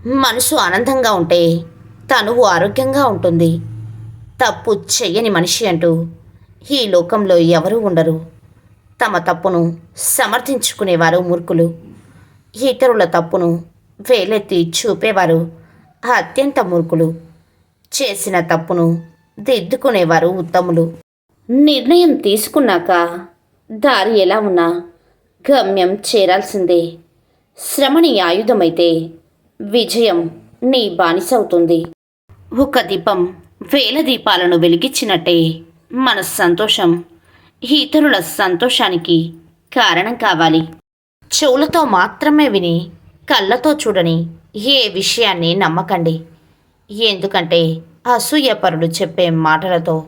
మనసు ఆనందంగా ఉంటే తనువు ఆరోగ్యంగా ఉంటుంది. తప్పు చెయ్యని మనిషి అంటూ ఈ లోకంలో ఎవరూ ఉండరు. తమ తప్పును సమర్థించుకునేవారు మూర్ఖులు. ఇతరుల తప్పును వేలెత్తి చూపేవారు అత్యంత మూర్ఖులు. చేసిన తప్పును దిద్దుకునేవారు ఉత్తములు. నిర్ణయం తీసుకున్నాక దారి ఎలా ఉన్నా గమ్యం చేరాల్సిందే. శ్రమని ఆయుధమైతే విజయం నీ బానిసవుతుంది. ఒక దీపం వేల దీపాలను వెలిగించినట్టే మన సంతోషం ఇతరుల సంతోషానికి కారణం కావాలి. చెవులతో మాత్రమే విని కళ్ళతో చూడని ఏ విషయాన్ని నమ్మకండి. ఎందుకంటే అసూయపరుడు చెప్పే మాటలతో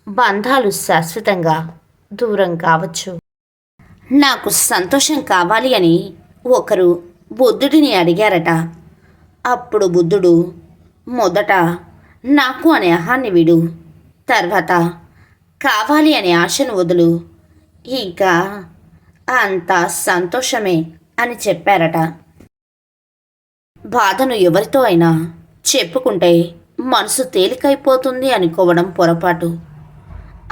బంధాలు శాశ్వతంగా దూరం కావచ్చు. నాకు సంతోషం కావాలి అని ఒకరు బుద్ధుడిని అడిగారట. అప్పుడు బుద్ధుడు మొదట నాకు అనే అహాన్ని విడు, తర్వాత కావాలి అనే ఆశను వదులు, ఇంకా అంతా సంతోషమే అని చెప్పారట. బాధను ఎవరితో అయినా చెప్పుకుంటే మనసు తేలికైపోతుంది అనుకోవడం పొరపాటు.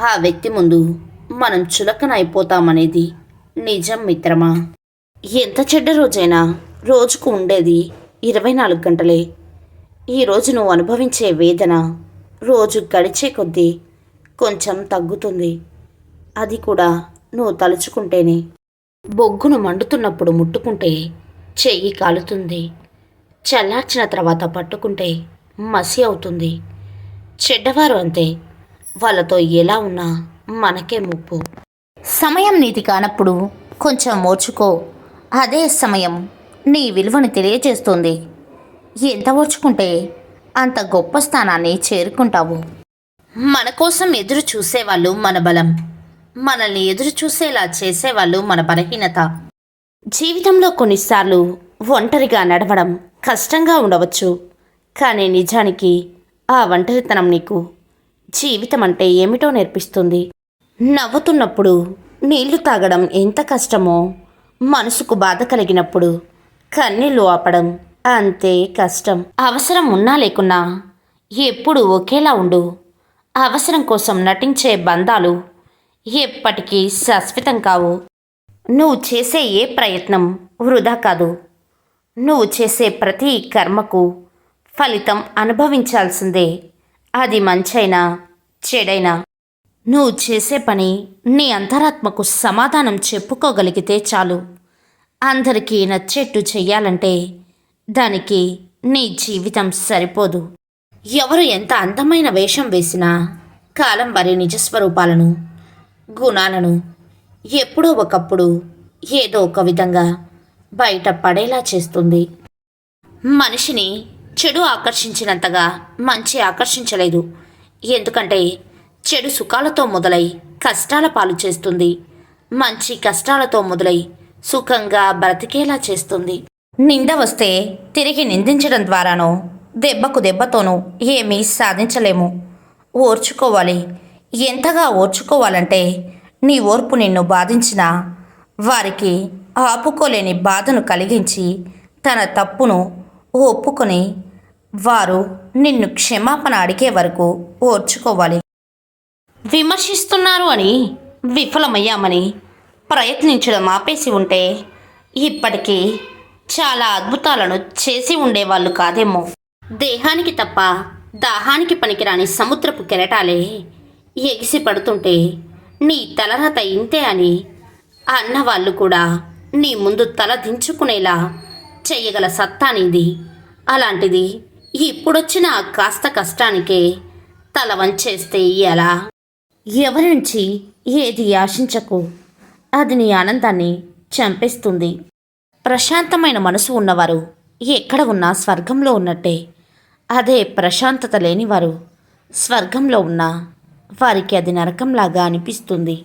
ఆ వ్యక్తి ముందు మనం చులకనైపోతామనేది నిజం మిత్రమా. ఎంత చెడ్డ రోజైనా రోజుకు ఉండేది 24 గంటలే. ఈరోజు నువ్వు అనుభవించే వేదన రోజు గడిచే కొద్దీ కొంచెం తగ్గుతుంది. అది కూడా నువ్వు తలుచుకుంటేనే. బొగ్గును మండుతున్నప్పుడు ముట్టుకుంటే చెయ్యి కాలుతుంది. చల్లార్చిన తర్వాత పట్టుకుంటే మసి అవుతుంది. చెడ్డవారు అంతే. వాళ్ళతో ఎలా ఉన్నా మనకే ముప్పు. సమయం నీది కానప్పుడు కొంచెం ఓర్చుకో. అదే సమయం నీ విలువను తెలియజేస్తుంది. ఎంత ఓర్చుకుంటే అంత గొప్ప స్థానాన్ని చేరుకుంటావు. మన కోసం ఎదురు చూసేవాళ్ళు మన బలం. మనల్ని ఎదురు చూసేలా చేసేవాళ్ళు మన బలహీనత. జీవితంలో కొన్నిసార్లు ఒంటరిగా నడవడం కష్టంగా ఉండవచ్చు. కానీ నిజానికి ఆ ఒంటరితనం నీకు జీవితం అంటే ఏమిటో నేర్పిస్తుంది. నవ్వుతున్నప్పుడు నీళ్లు తాగడం ఎంత కష్టమో, మనసుకు బాధ కలిగినప్పుడు కన్నీళ్లు ఆపడం అంతే కష్టం. అవసరం ఉన్నా లేకున్నా ఎప్పుడు ఒకేలా ఉండు. అవసరం కోసం నటించే బంధాలు ఎప్పటికీ శాశ్వతం కావు. నువ్వు చేసే ఏ ప్రయత్నం వృధా కాదు. నువ్వు చేసే ప్రతి కర్మకు ఫలితం అనుభవించాల్సిందే. అది మంచైనా చెడైనా. నువ్వు చేసే పని నీ అంతరాత్మకు సమాధానం చెప్పుకోగలిగితే చాలు. అందరికీ నచ్చేట్టు చెయ్యాలంటే దానికి నీ జీవితం సరిపోదు. ఎవరు ఎంత అందమైన వేషం వేసినా కాలం వారి నిజస్వరూపాలను, గుణాలను ఎప్పుడో ఒకప్పుడు ఏదో ఒక విధంగా బయట పడేలా చేస్తుంది. మనిషిని చెడు ఆకర్షించినంతగా మంచి ఆకర్షించలేదు. ఎందుకంటే చెడు సుఖాలతో మొదలై కష్టాల పాలు చేస్తుంది. మంచి కష్టాలతో మొదలై సుఖంగా బ్రతికేలా చేస్తుంది. నింద వస్తే తిరిగి నిందించడం ద్వారానో దెబ్బకు దెబ్బతోనూ ఏమీ సాధించలేము. ఓర్చుకోవాలి. ఎంతగా ఓర్చుకోవాలంటే నీ ఓర్పు నిన్ను బాధించినా వారికి ఆపుకోలేని బాధను కలిగించి తన తప్పును ఒప్పుకొని వారు నిన్ను క్షమాపణ అడిగే వరకు ఓర్చుకోవాలి. విమర్శిస్తున్నారు అని విఫలమయ్యామని ప్రయత్నించడం ఆపేసి ఉంటే ఇప్పటికీ చాలా అద్భుతాలను చేసి ఉండేవాళ్ళు కాదేమో. దేహానికి తప్ప దాహానికి పనికిరాని సముద్రపు కెరటాలే ఎగిసి పడుతుంటే నీ తలరాత ఇంతే అని అన్నవాళ్ళు కూడా నీ ముందు తల దించుకునేలా చెయ్యగల సత్తా నీది. అలాంటిది ఇప్పుడొచ్చిన కాస్త కష్టానికే తల వంచేస్తే ఎలా? ఎవరి నుంచి ఏది ఆశించకు. అది నీ ఆనందాన్ని చంపేస్తుంది. ప్రశాంతమైన మనసు ఉన్నవారు ఎక్కడ ఉన్నా స్వర్గంలో ఉన్నట్టే. అదే ప్రశాంతత లేనివారు స్వర్గంలో ఉన్నా వారికి అది నరకంలాగా అనిపిస్తుంది.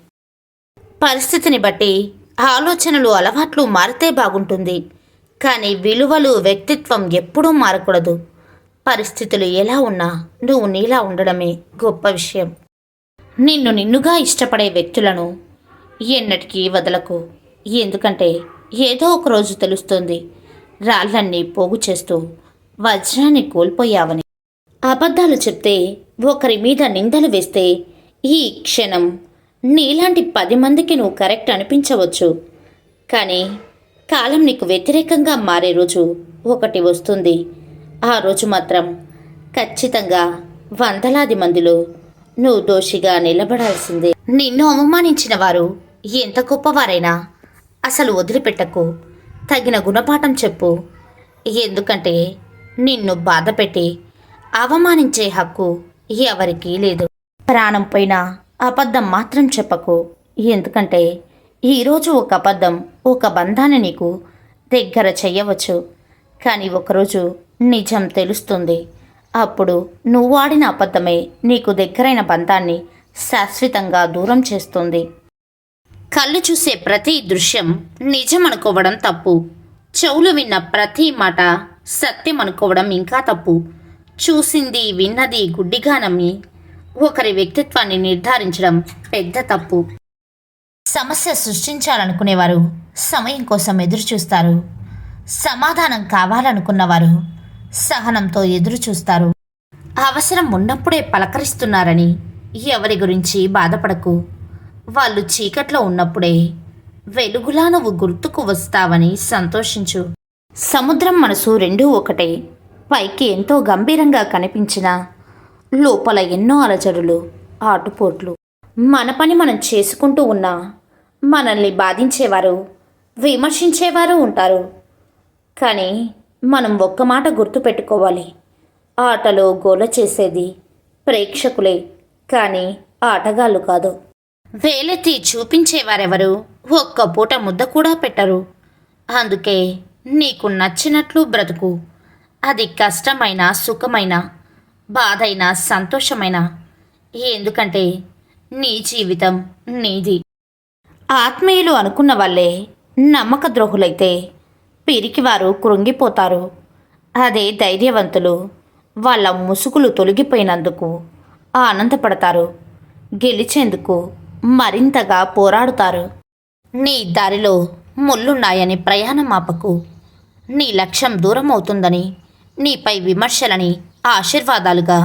పరిస్థితిని బట్టి ఆలోచనలు, అలవాట్లు మారితే బాగుంటుంది. కానీ విలువలు, వ్యక్తిత్వం ఎప్పుడూ మారకూడదు. పరిస్థితులు ఎలా ఉన్నా నువ్వు నీలా ఉండడమే గొప్ప విషయం. నిన్ను నిన్నుగా ఇష్టపడే వ్యక్తులను ఎన్నటికీ వదలకు. ఎందుకంటే ఏదో ఒక రోజు తెలుస్తుంది. రాళ్ళన్నీ పోగు చేస్తూ వజ్రాన్ని కోల్పోయావని. అబద్ధాలు చెప్తే, ఒకరి మీద నిందలు వేస్తే ఈ క్షణం నీలాంటి 10 మందికి నువ్వు కరెక్ట్ అనిపించవచ్చు. కానీ కాలం నీకు వ్యతిరేకంగా మారే రోజు ఒకటి వస్తుంది. ఆ రోజు మాత్రం ఖచ్చితంగా వందలాది మందిలో నువ్వు దోషిగా నిలబడాల్సిందే. నిన్ను అవమానించిన వారు ఎంత గొప్పవారైనా అసలు వదిలిపెట్టకు. తగిన గుణపాఠం చెప్పు. ఎందుకంటే నిన్ను బాధపెట్టి అవమానించే హక్కు ఎవరికీ లేదు. ప్రాణం పోయినా అబద్ధం మాత్రం చెప్పకు. ఎందుకంటే ఈరోజు ఒక అబద్ధం ఒక బంధాన్ని నీకు దగ్గర చెయ్యవచ్చు. కానీ ఒకరోజు నిజం తెలుస్తుంది. అప్పుడు నువ్వు ఆడిన అబద్ధమే నీకు దగ్గరైన బంధాన్ని శాశ్వతంగా దూరం చేస్తుంది. కళ్ళు చూసే ప్రతి దృశ్యం నిజం అనుకోవడం తప్పు. చెవులు విన్న ప్రతి మాట సత్యం అనుకోవడం ఇంకా తప్పు. చూసింది విన్నది గుడ్డిగా నమ్మి ఒకరి వ్యక్తిత్వాన్ని నిర్ధారించడం పెద్ద తప్పు. సమస్య సృష్టించాలనుకునేవారు సమయం కోసం ఎదురు చూస్తారు. సమాధానం కావాలనుకున్నవారు సహనంతో ఎదురు చూస్తారు. అవసరం ఉన్నప్పుడే పలకరిస్తున్నారని ఎవరి గురించి బాధపడకు. వాళ్ళు చీకట్లో ఉన్నప్పుడే వెలుగులా నువ్వు గుర్తుకు వస్తావని సంతోషించు. సముద్రం మనసు రెండూ ఒకటే. పైకి ఎంతో గంభీరంగా కనిపించినా లోపల ఎన్నో అలజడులు, ఆటుపోట్లు. మన పని మనం చేసుకుంటూ ఉన్నా మనల్ని బాధించేవారు, విమర్శించేవారు ఉంటారు. కానీ మనం ఒక్క మాట గుర్తుపెట్టుకోవాలి. ఆటలో గోల చేసేది ప్రేక్షకులే, కానీ ఆటగాళ్ళు కాదు. వేలెత్తి చూపించేవారెవరు ఒక్క పూట ముద్ద కూడా పెట్టరు. అందుకే నీకు నచ్చినట్లు బ్రతుకు. అది కష్టమైన, సుఖమైన, బాధైన, సంతోషమైన. ఎందుకంటే నీ జీవితం నీది. ఆత్మీయులు అనుకున్న వాళ్ళే నమ్మక ద్రోహులైతే పిరికివారు కృంగిపోతారు. అదే ధైర్యవంతులు వాళ్ళ ముసుగులు తొలగిపోయినందుకు ఆనందపడతారు. గెలిచేందుకు మరింతగా పోరాడుతారు. నీ దారిలో ముళ్ళున్నాయని ప్రయాణం ఆపకు. నీ లక్ష్యం దూరం అవుతుందని, నీపై విమర్శలని ఆశీర్వాదాలుగా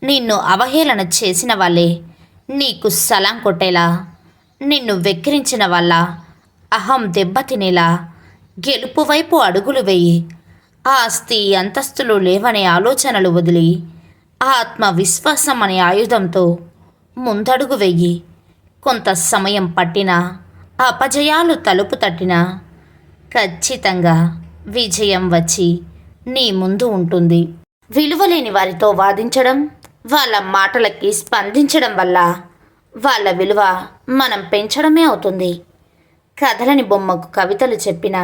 నిన్ను అవహేళన చేసిన వాళ్ళే నీకు సలాం కొట్టేలా, నిన్ను వెక్కిరించిన వాళ్ళ అహం దెబ్బతినేలా గెలుపు వైపు అడుగులు వేయి. ఆస్తి అంతస్తులు లేవనే ఆలోచనలు వదిలి ఆత్మవిశ్వాసం అనే ఆయుధంతో ముందడుగు వెయ్యి. కొంత సమయం పట్టినా, అపజయాలు తలుపు తట్టినా ఖచ్చితంగా విజయం వచ్చి నీ ముందు ఉంటుంది. విలువలేని వారితో వాదించడం, వాళ్ళ మాటలకి స్పందించడం వల్ల వాళ్ళ విలువ మనం పెంచడమే అవుతుంది. కథలని బొమ్మకు కవితలు చెప్పినా,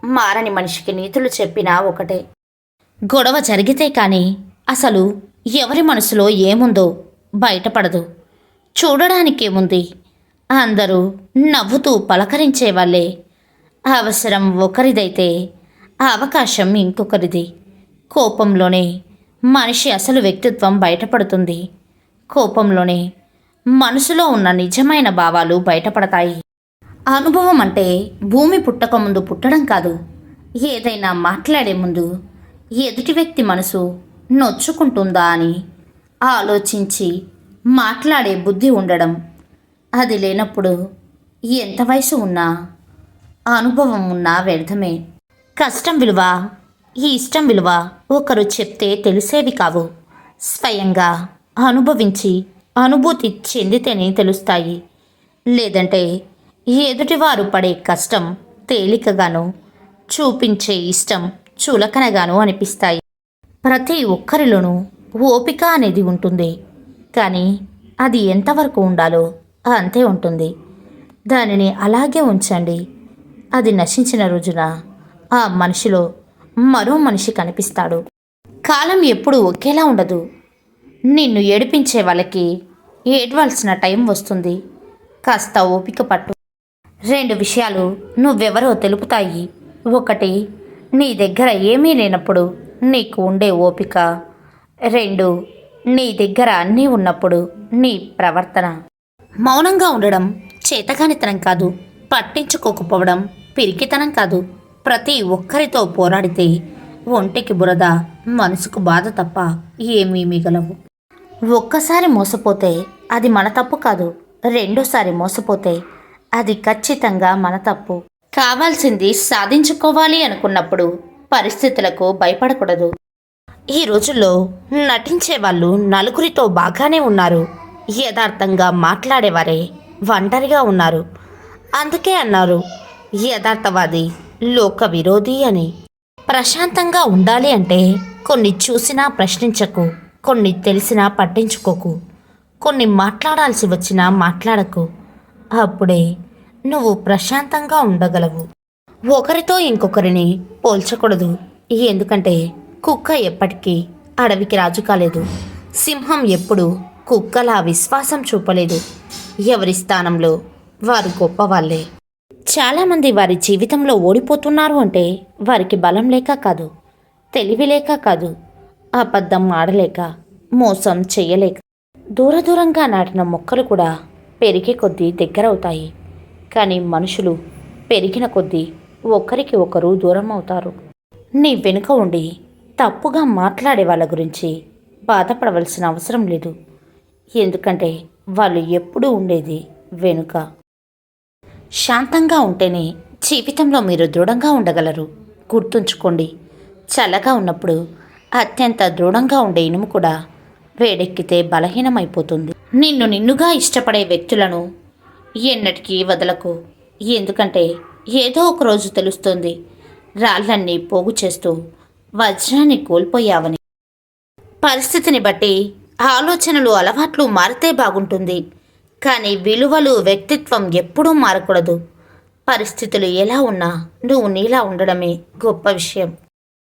మారని మనిషికి నీతులు చెప్పినా ఒకటే. గొడవ జరిగితే కానీ అసలు ఎవరి మనసులో ఏముందో బయటపడదు. చూడడానికేముంది, అందరూ నవ్వుతూ పలకరించేవాళ్ళే. అవసరం ఒకరిదైతే అవకాశం ఇంకొకరిది. కోపంలోనే మనిషి అసలు వ్యక్తిత్వం బయటపడుతుంది. కోపంలోనే మనసులో ఉన్న నిజమైన భావాలు బయటపడతాయి. అనుభవం అంటే భూమి పుట్టక ముందు పుట్టడం కాదు. ఏదైనా మాట్లాడే ముందు ఎదుటి వ్యక్తి మనసు నొచ్చుకుంటుందా అని ఆలోచించి మాట్లాడే బుద్ధి ఉండడం. అది లేనప్పుడు ఎంత వయసు ఉన్నా, అనుభవం ఉన్నా వ్యర్థమే. కష్టం విలువ, ఈ ఇష్టం విలువ ఒకరు చెప్తే తెలిసేవి కావు. స్వయంగా అనుభవించి అనుభూతి చెందితేనే తెలుస్తాయి. లేదంటే ఎదుటివారు పడే కష్టం తేలికగాను, చూపించే ఇష్టం చులకనగాను అనిపిస్తాయి. ప్రతి ఒక్కరిలోనూ ఓపిక అనేది ఉంటుంది. కానీ అది ఎంతవరకు ఉండాలో అంతే ఉంటుంది. దానిని అలాగే ఉంచండి. అది నశించిన రోజున ఆ మనిషిలో మరో మనిషి కనిపిస్తాడు. కాలం ఎప్పుడూ ఒకేలా ఉండదు. నిన్ను ఏడిపించే వాళ్ళకి ఏడవలసిన టైం వస్తుంది. కాస్త ఓపిక పట్టు. 2 విషయాలు నువ్వెవరో తెలుపుతాయి. ఒకటి, నీ దగ్గర ఏమీ లేనప్పుడు నీకు ఉండే ఓపిక. 2, నీ దగ్గర అన్నీ ఉన్నప్పుడు నీ ప్రవర్తన. మౌనంగా ఉండడం చేతకానితనం కాదు. పట్టించుకోకపోవడం పిరికితనం కాదు. ప్రతి ఒక్కరితో పోరాడితే ఒంటికి బురద, మనసుకు బాధ తప్ప ఏమీ మిగలవు. ఒక్కసారి మోసపోతే అది మన తప్పు కాదు, రెండోసారి మోసపోతే అది ఖచ్చితంగా మన తప్పు. కావాల్సింది సాధించుకోవాలి అనుకున్నప్పుడు పరిస్థితులకు భయపడకూడదు. ఈ రోజుల్లో నటించే వాళ్ళు నలుగురితో బాగానే ఉన్నారు, యథార్థంగా మాట్లాడేవారే ఒంటరిగా ఉన్నారు. అందుకే అన్నారు యథార్థవాది లోక విరోధి అని. ప్రశాంతంగా ఉండాలి అంటే కొన్ని చూసినా ప్రశ్నించకు, కొన్ని తెలిసినా పట్టించుకోకు, కొన్ని మాట్లాడాల్సి వచ్చినా మాట్లాడకు. అప్పుడే నువ్వు ప్రశాంతంగా ఉండగలవు. ఒకరితో ఇంకొకరిని పోల్చకూడదు, ఎందుకంటే కుక్క ఎప్పటికీ అడవికి రాజు కాలేదు, సింహం ఎప్పుడు కుక్కలా విశ్వాసం చూపలేదు. ఎవరి స్థానంలో వారు గొప్పవాళ్ళే. చాలామంది వారి జీవితంలో ఓడిపోతున్నారు అంటే వారికి బలం లేక కాదు, తెలివి లేక కాదు, అబద్ధం ఆడలేక, మోసం చెయ్యలేక. దూరంగా నాటిన మొక్కలు కూడా పెరిగే కొద్దీ దగ్గరవుతాయి, కానీ మనుషులు పెరిగిన కొద్దీ ఒకరికి ఒకరు దూరం అవుతారు. నీ వెనుక ఉండి తప్పుగా మాట్లాడే వాళ్ళ గురించి బాధపడవలసిన అవసరం లేదు, ఎందుకంటే వాళ్ళు ఎప్పుడూ ఉండేది వెనుక. శాంతంగా ఉంటేనే జీవితంలో మీరు దృఢంగా ఉండగలరు. గుర్తుంచుకోండి, చల్లగా ఉన్నప్పుడు అత్యంత దృఢంగా ఉండే ఇనుము కూడా వేడెక్కితే బలహీనమైపోతుంది. నిన్నుగా ఇష్టపడే వ్యక్తులను ఎన్నటికీ వదలకు, ఎందుకంటే ఏదో ఒక రోజు తెలుస్తుంది రాళ్ళన్నీ పోగు చేస్తూ వజ్రాన్ని కోల్పోయావని. పరిస్థితిని బట్టి ఆలోచనలు, అలవాట్లు మారితే బాగుంటుంది, కానీ విలువలు, వ్యక్తిత్వం ఎప్పుడూ మారకూడదు. పరిస్థితులు ఎలా ఉన్నా నువ్వు నీలా ఉండడమే గొప్ప విషయం.